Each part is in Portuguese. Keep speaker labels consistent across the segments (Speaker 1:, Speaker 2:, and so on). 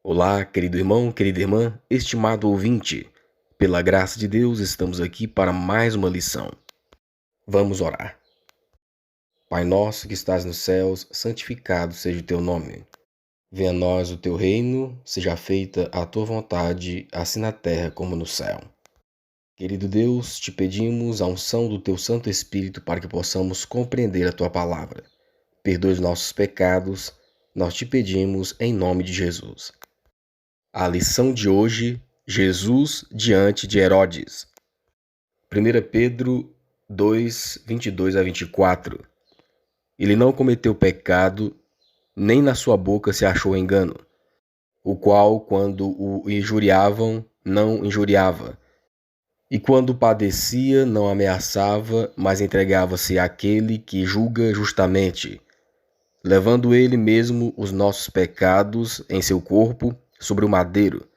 Speaker 1: Olá, querido irmão, querida irmã, estimado ouvinte. Pela graça de Deus, estamos aqui para mais uma lição. Vamos orar. Pai nosso que estás nos céus, santificado seja o teu nome. Venha a nós o teu reino, seja feita a tua vontade, assim na terra como no céu. Querido Deus, te pedimos a unção do teu Santo Espírito para que possamos compreender a tua palavra. Perdoe os nossos pecados, nós te pedimos em nome de Jesus. A lição de hoje, Jesus diante de Herodes. 1 Pedro 2, 22 a 24. Ele não cometeu pecado, nem na sua boca se achou engano, o qual, quando o injuriavam, não injuriava, e quando padecia, não ameaçava, mas entregava-se àquele que julga justamente, levando ele mesmo os nossos pecados em seu corpo sobre o madeiro,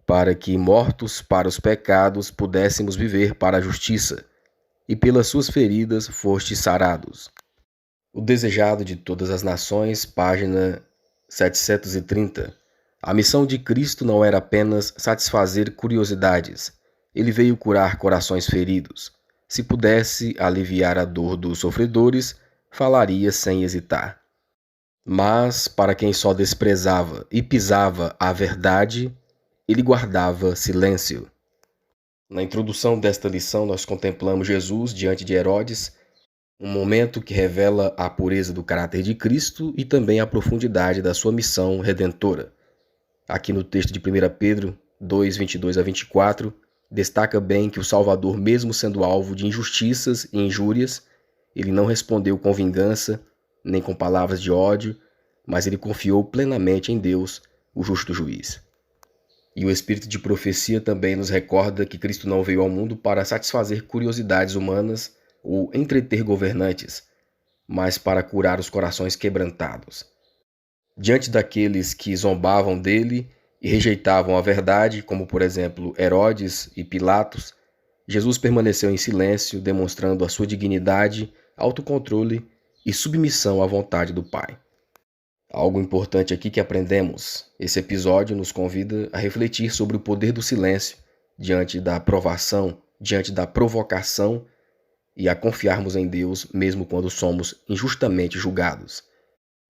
Speaker 1: para que, mortos para os pecados, pudéssemos viver para a justiça, e pelas suas feridas fostes sarados. O desejado de todas as nações, página 730. A missão de Cristo não era apenas satisfazer curiosidades. Ele veio curar corações feridos. Se pudesse aliviar a dor dos sofredores, falaria sem hesitar. Mas, para quem só desprezava e pisava a verdade, ele guardava silêncio. Na introdução desta lição, nós contemplamos Jesus diante de Herodes, um momento que revela a pureza do caráter de Cristo e também a profundidade da sua missão redentora. Aqui no texto de 1 Pedro 2, 22 a 24, destaca bem que o Salvador, mesmo sendo alvo de injustiças e injúrias, ele não respondeu com vingança, nem com palavras de ódio, mas ele confiou plenamente em Deus, o justo juiz. E o espírito de profecia também nos recorda que Cristo não veio ao mundo para satisfazer curiosidades humanas ou entreter governantes, mas para curar os corações quebrantados. Diante daqueles que zombavam dele e rejeitavam a verdade, como por exemplo Herodes e Pilatos, Jesus permaneceu em silêncio, demonstrando a sua dignidade, autocontrole e submissão à vontade do Pai. Algo importante aqui que aprendemos. Esse episódio nos convida a refletir sobre o poder do silêncio diante da provação, diante da provocação e a confiarmos em Deus mesmo quando somos injustamente julgados.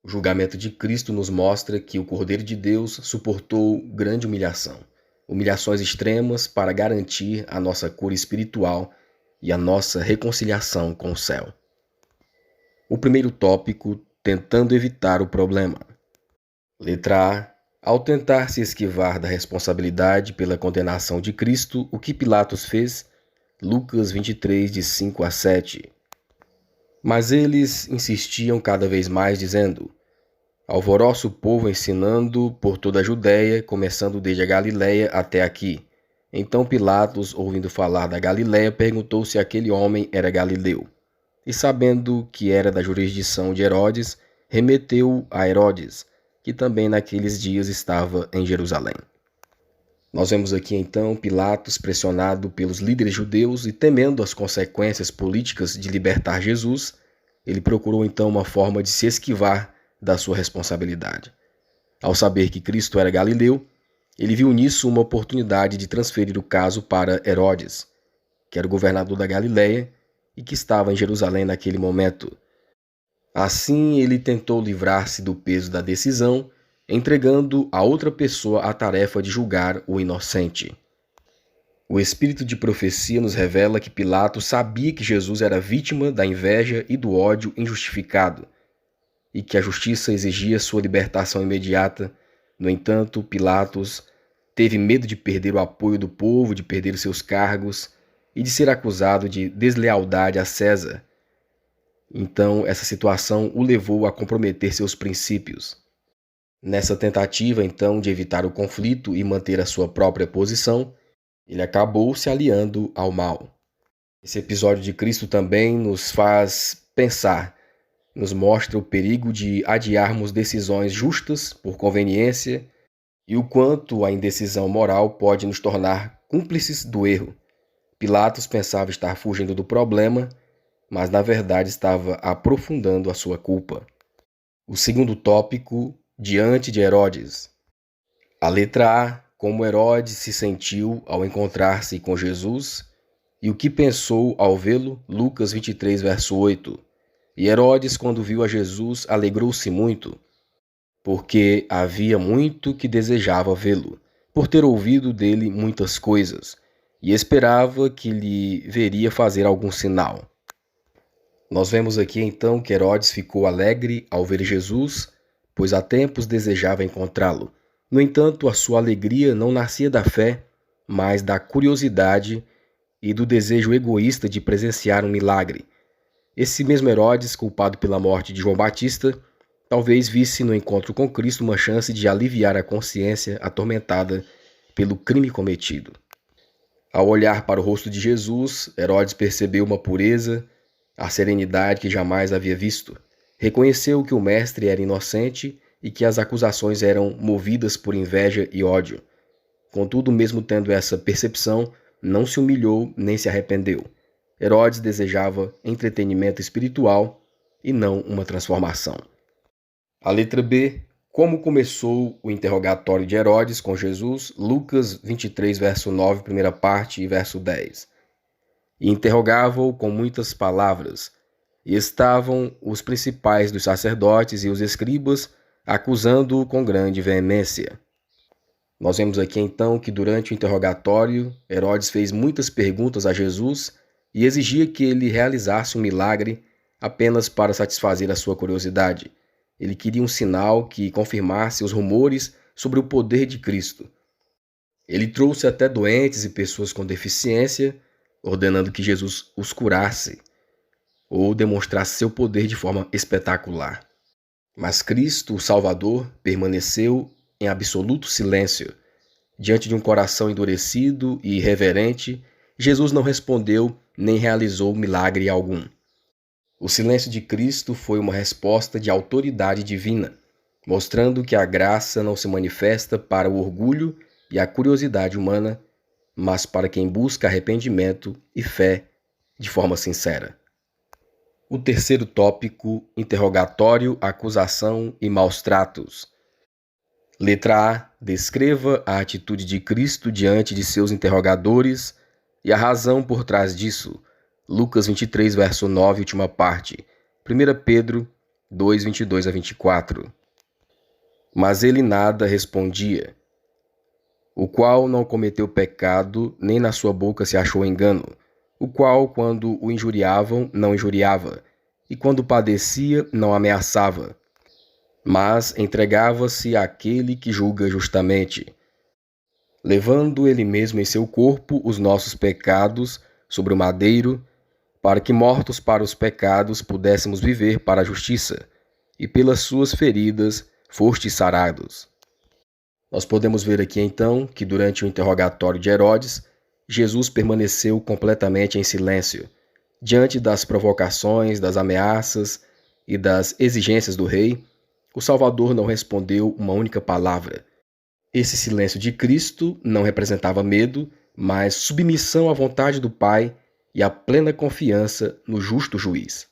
Speaker 1: O julgamento de Cristo nos mostra que o Cordeiro de Deus suportou grande humilhação, humilhações extremas para garantir a nossa cura espiritual e a nossa reconciliação com o céu. O primeiro tópico, tentando evitar o problema. Letra A. Ao tentar se esquivar da responsabilidade pela condenação de Cristo, o que Pilatos fez? Lucas 23, de 5 a 7. Mas eles insistiam cada vez mais, dizendo: alvoroça o povo ensinando por toda a Judéia, começando desde a Galiléia até aqui. Então Pilatos, ouvindo falar da Galiléia, perguntou se aquele homem era galileu. E sabendo que era da jurisdição de Herodes, remeteu-o a Herodes, que também naqueles dias estava em Jerusalém. Nós vemos aqui então Pilatos pressionado pelos líderes judeus e temendo as consequências políticas de libertar Jesus, ele procurou então uma forma de se esquivar da sua responsabilidade. Ao saber que Cristo era galileu, ele viu nisso uma oportunidade de transferir o caso para Herodes, que era o governador da Galiléia e que estava em Jerusalém naquele momento. Assim, ele tentou livrar-se do peso da decisão, entregando a outra pessoa a tarefa de julgar o inocente. O espírito de profecia nos revela que Pilatos sabia que Jesus era vítima da inveja e do ódio injustificado, e que a justiça exigia sua libertação imediata. No entanto, Pilatos teve medo de perder o apoio do povo, de perder os seus cargos e de ser acusado de deslealdade a César. Então, essa situação o levou a comprometer seus princípios. Nessa tentativa, então, de evitar o conflito e manter a sua própria posição, ele acabou se aliando ao mal. Esse episódio de Cristo também nos faz pensar, nos mostra o perigo de adiarmos decisões justas por conveniência e o quanto a indecisão moral pode nos tornar cúmplices do erro. Pilatos pensava estar fugindo do problema, mas na verdade estava aprofundando a sua culpa. O segundo tópico, diante de Herodes. A letra A, como Herodes se sentiu ao encontrar-se com Jesus e o que pensou ao vê-lo, Lucas 23, verso 8. E Herodes, quando viu a Jesus, alegrou-se muito, porque havia muito que desejava vê-lo, por ter ouvido dele muitas coisas, e esperava que lhe veria fazer algum sinal. Nós vemos aqui então que Herodes ficou alegre ao ver Jesus, pois há tempos desejava encontrá-lo. No entanto, a sua alegria não nascia da fé, mas da curiosidade e do desejo egoísta de presenciar um milagre. Esse mesmo Herodes, culpado pela morte de João Batista, talvez visse no encontro com Cristo uma chance de aliviar a consciência atormentada pelo crime cometido. Ao olhar para o rosto de Jesus, Herodes percebeu uma pureza, a serenidade que jamais havia visto. Reconheceu que o mestre era inocente e que as acusações eram movidas por inveja e ódio. Contudo, mesmo tendo essa percepção, não se humilhou nem se arrependeu. Herodes desejava entretenimento espiritual e não uma transformação. A letra B. Como começou o interrogatório de Herodes com Jesus? Lucas 23, verso 9, primeira parte e verso 10. E interrogava-o com muitas palavras, e estavam os principais dos sacerdotes e os escribas acusando-o com grande veemência. Nós vemos aqui então que durante o interrogatório, Herodes fez muitas perguntas a Jesus e exigia que ele realizasse um milagre apenas para satisfazer a sua curiosidade. Ele queria um sinal que confirmasse os rumores sobre o poder de Cristo. Ele trouxe até doentes e pessoas com deficiência, ordenando que Jesus os curasse ou demonstrasse seu poder de forma espetacular. Mas Cristo, o Salvador, permaneceu em absoluto silêncio. Diante de um coração endurecido e irreverente, Jesus não respondeu nem realizou milagre algum. O silêncio de Cristo foi uma resposta de autoridade divina, mostrando que a graça não se manifesta para o orgulho e a curiosidade humana, mas para quem busca arrependimento e fé de forma sincera. O terceiro tópico, interrogatório, acusação e maus tratos. Letra A. Descreva a atitude de Cristo diante de seus interrogadores e a razão por trás disso. Lucas 23, verso 9, última parte. 1 Pedro 2, 22 a 24. Mas ele nada respondia, o qual não cometeu pecado, nem na sua boca se achou engano, o qual, quando o injuriavam, não injuriava, e quando padecia, não ameaçava, mas entregava-se àquele que julga justamente, levando ele mesmo em seu corpo os nossos pecados sobre o madeiro, para que, mortos para os pecados, pudéssemos viver para a justiça, e pelas suas feridas fostes sarados. Nós podemos ver aqui então que durante o interrogatório de Herodes, Jesus permaneceu completamente em silêncio, diante das provocações, das ameaças e das exigências do rei. O Salvador não respondeu uma única palavra. Esse silêncio de Cristo não representava medo, mas submissão à vontade do Pai e a plena confiança no justo juiz.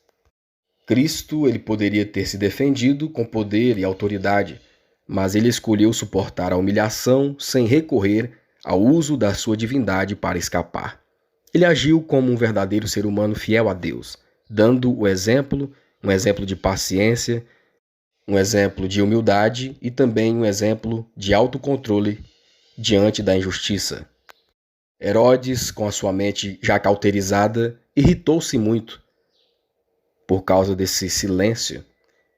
Speaker 1: Cristo, ele poderia ter se defendido com poder e autoridade, mas ele escolheu suportar a humilhação sem recorrer ao uso da sua divindade para escapar. Ele agiu como um verdadeiro ser humano fiel a Deus, dando o exemplo, um exemplo de paciência, um exemplo de humildade e também um exemplo de autocontrole diante da injustiça. Herodes, com a sua mente já cauterizada, irritou-se muito por causa desse silêncio,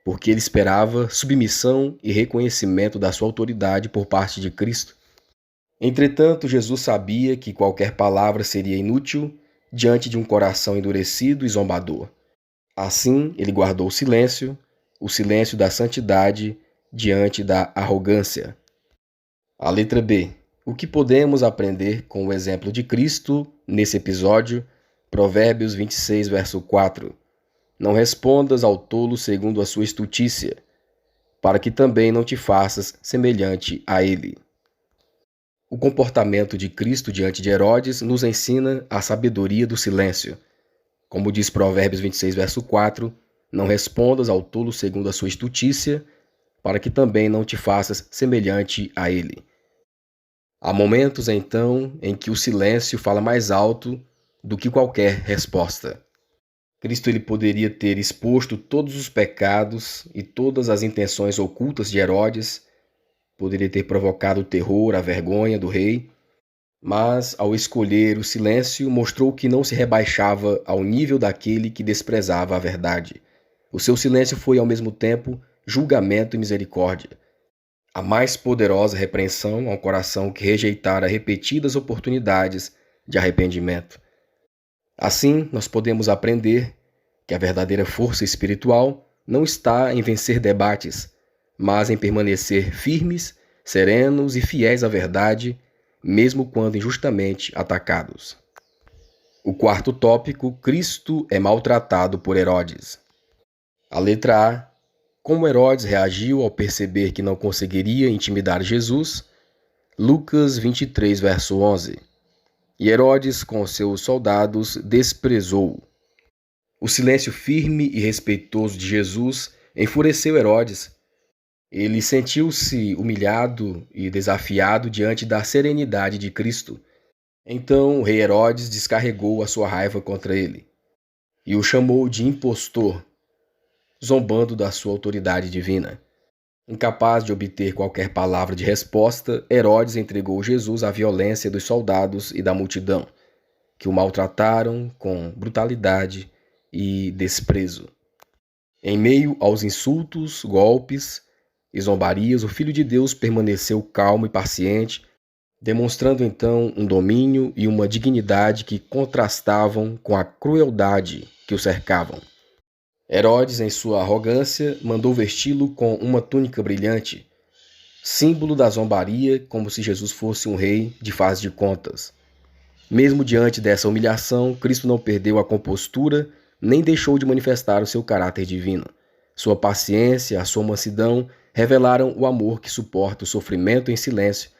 Speaker 1: porque ele esperava submissão e reconhecimento da sua autoridade por parte de Cristo. Entretanto, Jesus sabia que qualquer palavra seria inútil diante de um coração endurecido e zombador. Assim, ele guardou o silêncio da santidade diante da arrogância. A letra B. O que podemos aprender com o exemplo de Cristo nesse episódio? Provérbios 26, verso 4. Não respondas ao tolo segundo a sua estultícia, para que também não te faças semelhante a ele. O comportamento de Cristo diante de Herodes nos ensina a sabedoria do silêncio. Como diz Provérbios 26, verso 4, não respondas ao tolo segundo a sua estultícia, para que também não te faças semelhante a ele. Há momentos, então, em que o silêncio fala mais alto do que qualquer resposta. Cristo ele poderia ter exposto todos os pecados e todas as intenções ocultas de Herodes, poderia ter provocado o terror, a vergonha do rei, mas, ao escolher o silêncio, mostrou que não se rebaixava ao nível daquele que desprezava a verdade. O seu silêncio foi, ao mesmo tempo, julgamento e misericórdia. A mais poderosa repreensão a um coração que rejeitara repetidas oportunidades de arrependimento. Assim, nós podemos aprender que a verdadeira força espiritual não está em vencer debates, mas em permanecer firmes, serenos e fiéis à verdade, mesmo quando injustamente atacados. O quarto tópico, Cristo é maltratado por Herodes. A letra A. Como Herodes reagiu ao perceber que não conseguiria intimidar Jesus? Lucas 23, verso 11. E Herodes, com seus soldados, desprezou-o. O silêncio firme e respeitoso de Jesus enfureceu Herodes. Ele sentiu-se humilhado e desafiado diante da serenidade de Cristo. Então o rei Herodes descarregou a sua raiva contra ele e o chamou de impostor, zombando da sua autoridade divina. Incapaz de obter qualquer palavra de resposta, Herodes entregou Jesus à violência dos soldados e da multidão, que o maltrataram com brutalidade e desprezo. Em meio aos insultos, golpes e zombarias, o Filho de Deus permaneceu calmo e paciente, demonstrando então um domínio e uma dignidade que contrastavam com a crueldade que o cercavam. Herodes, em sua arrogância, mandou vesti-lo com uma túnica brilhante, símbolo da zombaria, como se Jesus fosse um rei de faz de contas. Mesmo diante dessa humilhação, Cristo não perdeu a compostura, nem deixou de manifestar o seu caráter divino. Sua paciência, a sua mansidão, revelaram o amor que suporta o sofrimento em silêncio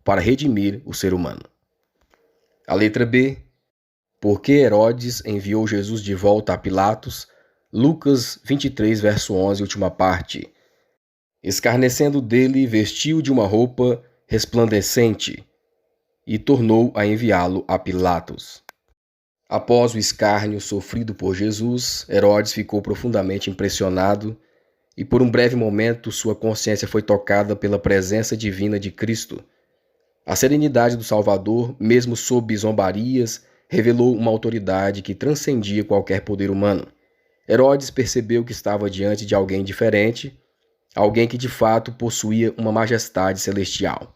Speaker 1: para redimir o ser humano. A letra B. Por que Herodes enviou Jesus de volta a Pilatos? Lucas 23, verso 11, última parte. Escarnecendo dele, vestiu de uma roupa resplandecente e tornou a enviá-lo a Pilatos. Após o escárnio sofrido por Jesus, Herodes ficou profundamente impressionado e por um breve momento sua consciência foi tocada pela presença divina de Cristo. A serenidade do Salvador, mesmo sob zombarias, revelou uma autoridade que transcendia qualquer poder humano. Herodes percebeu que estava diante de alguém diferente, alguém que de fato possuía uma majestade celestial.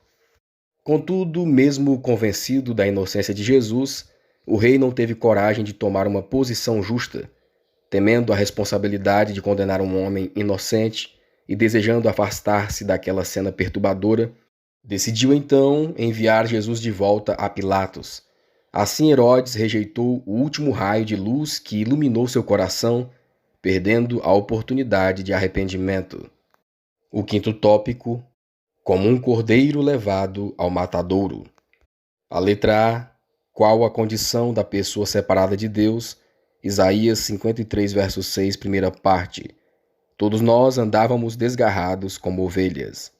Speaker 1: Contudo, mesmo convencido da inocência de Jesus, o rei não teve coragem de tomar uma posição justa, temendo a responsabilidade de condenar um homem inocente e desejando afastar-se daquela cena perturbadora, decidiu então enviar Jesus de volta a Pilatos. Assim Herodes rejeitou o último raio de luz que iluminou seu coração, perdendo a oportunidade de arrependimento. O quinto tópico, como um cordeiro levado ao matadouro. A letra A, qual a condição da pessoa separada de Deus? Isaías 53, verso 6, primeira parte. Todos nós andávamos desgarrados como ovelhas.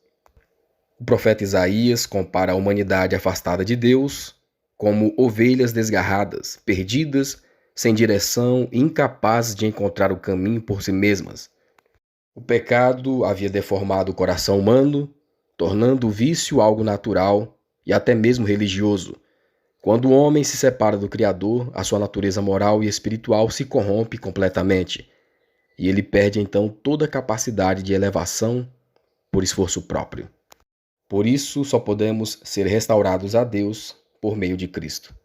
Speaker 1: O profeta Isaías compara a humanidade afastada de Deus como ovelhas desgarradas, perdidas, sem direção e incapazes de encontrar o caminho por si mesmas. O pecado havia deformado o coração humano, tornando o vício algo natural e até mesmo religioso. Quando o homem se separa do Criador, a sua natureza moral e espiritual se corrompe completamente, e ele perde então toda a capacidade de elevação por esforço próprio. Por isso, só podemos ser restaurados a Deus por meio de Cristo.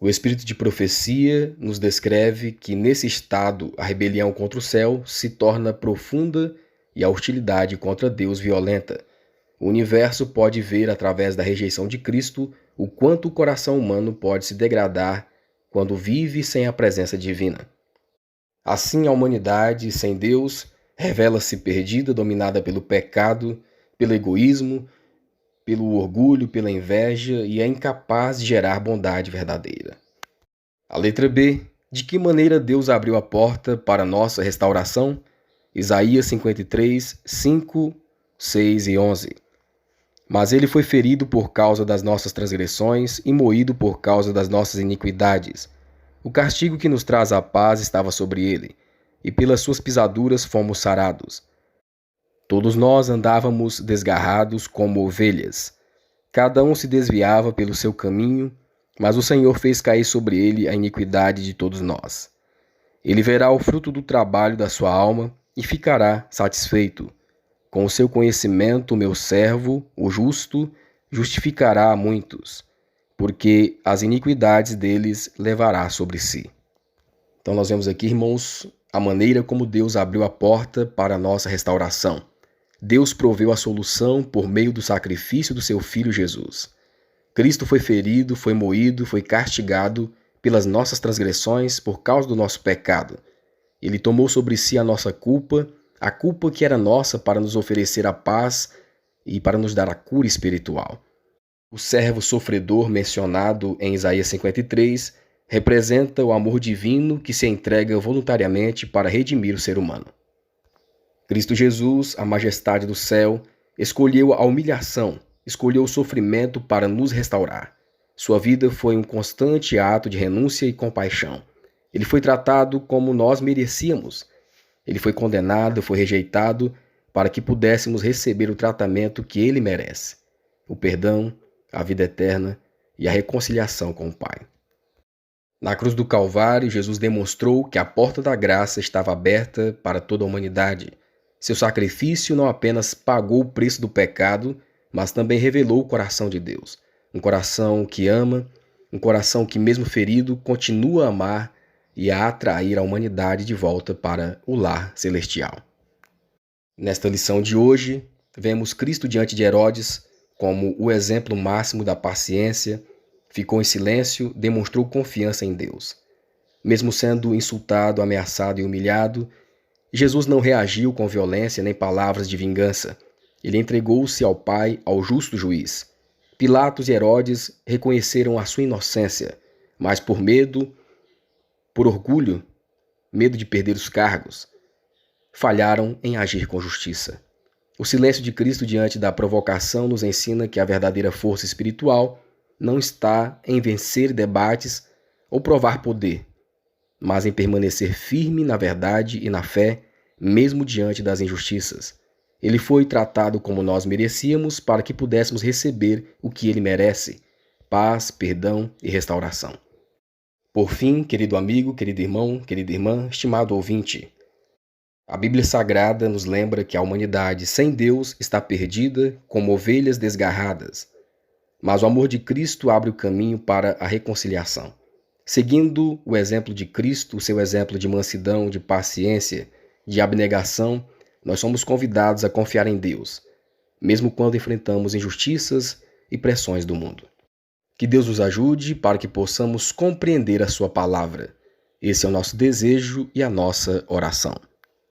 Speaker 1: O Espírito de profecia nos descreve que, nesse estado, a rebelião contra o céu se torna profunda e a hostilidade contra Deus violenta. O universo pode ver, através da rejeição de Cristo, o quanto o coração humano pode se degradar quando vive sem a presença divina. Assim, a humanidade, sem Deus, revela-se perdida, dominada pelo pecado, pelo egoísmo, pelo orgulho, pela inveja e é incapaz de gerar bondade verdadeira. A letra B. De que maneira Deus abriu a porta para nossa restauração? Isaías 53, 5, 6 e 11. Mas ele foi ferido por causa das nossas transgressões e moído por causa das nossas iniquidades. O castigo que nos traz a paz estava sobre ele, e pelas suas pisaduras fomos sarados. Todos nós andávamos desgarrados como ovelhas. Cada um se desviava pelo seu caminho, mas o Senhor fez cair sobre ele a iniquidade de todos nós. Ele verá o fruto do trabalho da sua alma e ficará satisfeito. Com o seu conhecimento, o meu servo, o justo, justificará a muitos, porque as iniquidades deles levará sobre si. Então nós vemos aqui, irmãos, a maneira como Deus abriu a porta para a nossa restauração. Deus proveu a solução por meio do sacrifício do seu Filho Jesus. Cristo foi ferido, foi moído, foi castigado pelas nossas transgressões por causa do nosso pecado. Ele tomou sobre si a nossa culpa, a culpa que era nossa para nos oferecer a paz e para nos dar a cura espiritual. O servo sofredor mencionado em Isaías 53 representa o amor divino que se entrega voluntariamente para redimir o ser humano. Cristo Jesus, a majestade do céu, escolheu a humilhação, escolheu o sofrimento para nos restaurar. Sua vida foi um constante ato de renúncia e compaixão. Ele foi tratado como nós merecíamos. Ele foi condenado, foi rejeitado, para que pudéssemos receber o tratamento que ele merece: o perdão, a vida eterna e a reconciliação com o Pai. Na cruz do Calvário, Jesus demonstrou que a porta da graça estava aberta para toda a humanidade. Seu sacrifício não apenas pagou o preço do pecado, mas também revelou o coração de Deus. Um coração que ama, um coração que, mesmo ferido, continua a amar e a atrair a humanidade de volta para o lar celestial. Nesta lição de hoje, vemos Cristo diante de Herodes como o exemplo máximo da paciência. Ficou em silêncio, demonstrou confiança em Deus. Mesmo sendo insultado, ameaçado e humilhado, Jesus não reagiu com violência nem palavras de vingança. Ele entregou-se ao Pai, ao justo juiz. Pilatos e Herodes reconheceram a sua inocência, mas por medo, por orgulho, medo de perder os cargos, falharam em agir com justiça. O silêncio de Cristo diante da provocação nos ensina que a verdadeira força espiritual não está em vencer debates ou provar poder, mas em permanecer firme na verdade e na fé, mesmo diante das injustiças. Ele foi tratado como nós merecíamos para que pudéssemos receber o que ele merece: paz, perdão e restauração. Por fim, querido amigo, querido irmão, querida irmã, estimado ouvinte, a Bíblia Sagrada nos lembra que a humanidade sem Deus está perdida como ovelhas desgarradas, mas o amor de Cristo abre o caminho para a reconciliação. Seguindo o exemplo de Cristo, o seu exemplo de mansidão, de paciência, de abnegação, nós somos convidados a confiar em Deus, mesmo quando enfrentamos injustiças e pressões do mundo. Que Deus nos ajude para que possamos compreender a sua palavra. Esse é o nosso desejo e a nossa oração.